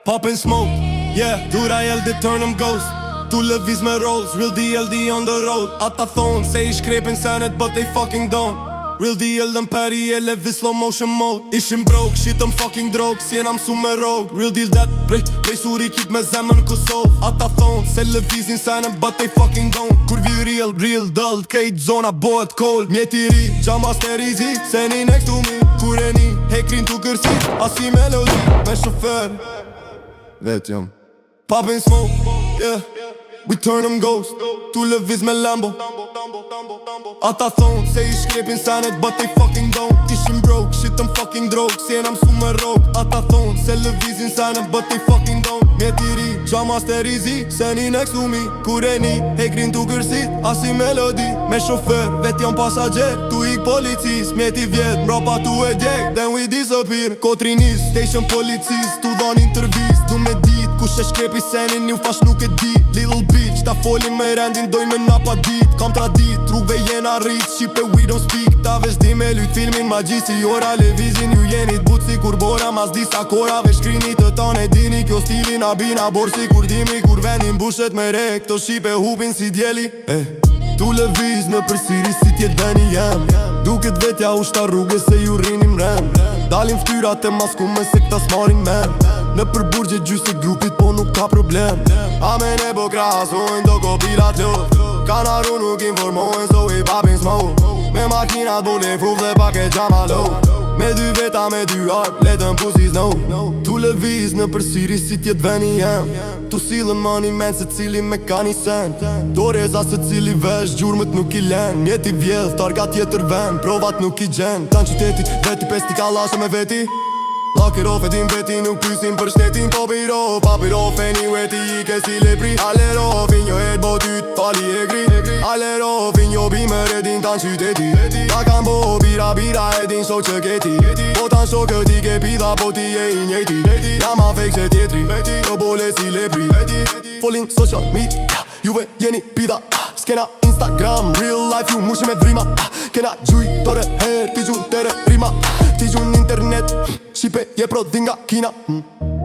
Poppin' smoke, yeah, dura jel dhe turn them ghost. Tu lëviz me rolls, real DLD on the road. Ata thonë se I shkrepin senet, but they fucking don't. Real DL dëm peri e levi slow motion mode. Ishim broke, shitëm fucking drog, si jena msu me rogue. Real deal that, prej suri kit me zemën në Kosovë. Ata thonë se lëvizin senet, but they fucking don't. Kur vi real dull, kejt zona bohet cold. Mjeti ri, gjama sterizi, se ni next to me. Kur e ni, hekrin tu kërsit, asi melodi. Me shofer, vet jam Poppin' smoke, yeah, we turn them ghost. Tu lëviz me Lambo. Ata thonë se I shkrepin senet, but they fucking don't. Ishim broke, shitëm fucking drog, si jena msu me rogue. Ata thonë se lëvizin senet, but they fucking don't. Mjeti ri, gjama sterizi, se ni next to me. Kur e ni, hekrin tu kërsit, asi melodi. Me shofer, vet jam pasagjer, tu ik policis. Mjeti vjet, mrapa tu e djek, then we disappear. Kotrinis, station policis, tu dhan intervist. Du me dit, kush e shkrepi senin, një fash nuk e di. Little bitch, ta folim me rendin, doj me napa dit. Kam tradit, rrugve jena rrit, shqipe we don't speak. Ta vesh di me lyt filmin magji si ora levizin. Ju jenit but si kur bora, mas disa korave shkrinit të tane dini. Kjo stilin a bina borsi kur dimi, kur vendin bushet me re. Këto shqipe hupin si djeli. Tu lëviz në përsiri si tjet veni jem. Duket vetja ushta rrugë se ju rrinim rem. Dalim ftyrat e maskume se këta s'marin men. Në përburgje gjysë grupit po nuk ka problem. Amen e po krasojnë do kopilat jo. Kanaru nuk informojnë so I poppin' smoke. Me makinat bulin proof dhe pak e gjama low. Me dy veta me dy arp, letën pussies no. Tu lëviz në përsiri si tjet veni jem. Tu silën money men se cili me ka një sen. Doreza se cili vesh, gjurmët nuk I len. Mjeti vjedh, targa tjetër ven, provat nuk I gjen. Tanë qytetit, veti pesti ka lashe me veti. Lock it off e din veti nuk pysin për shtetin. Pop it off anyway ti I ke si lepri. Aller off in your head bo dyt fali e gri. Aller off in your beamer e din tanë qyteti. Ta kam bo bira e din shok që keti. Po tanë shokët I ke pida po ti e I njejti. Jam a fake që tjetri, të bole si lepri. Falling social media, juve jeni pida. Skena Instagram, real life ju mushi me drima. Kena gjuj tore her, ti gjun tere rima. Ti gjun internet, shqipe je prodhin nga Kina.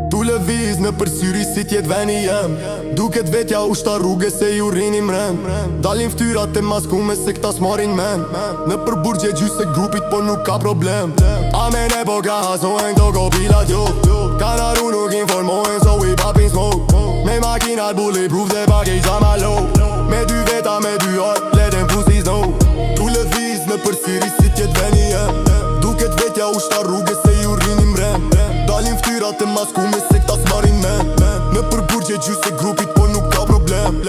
Tu lëviz në përsyri si tjet veni jem. Duket vetja ushta rrugë se ju rrinim rem. Dalim ftyrat e maskume se këta s'marin men. Në përburgje gjysë e grupit po nuk ka problem. Amen e po krasojnë këto kopilat jo. Kanaru nuk informojnë so I poppin' smoke. Me makinat bulletproof dhe pak e gjama low. Me dy veta me dy arp, letën pussies no. Tu lëviz në përsiri si tjet veni jem. Duket vetja ushta rrugë se ju rrinim rem. Dalim ftyrat e maskume se këta s'marin men. Në përburgje gjysë e grupit po nuk ka problem.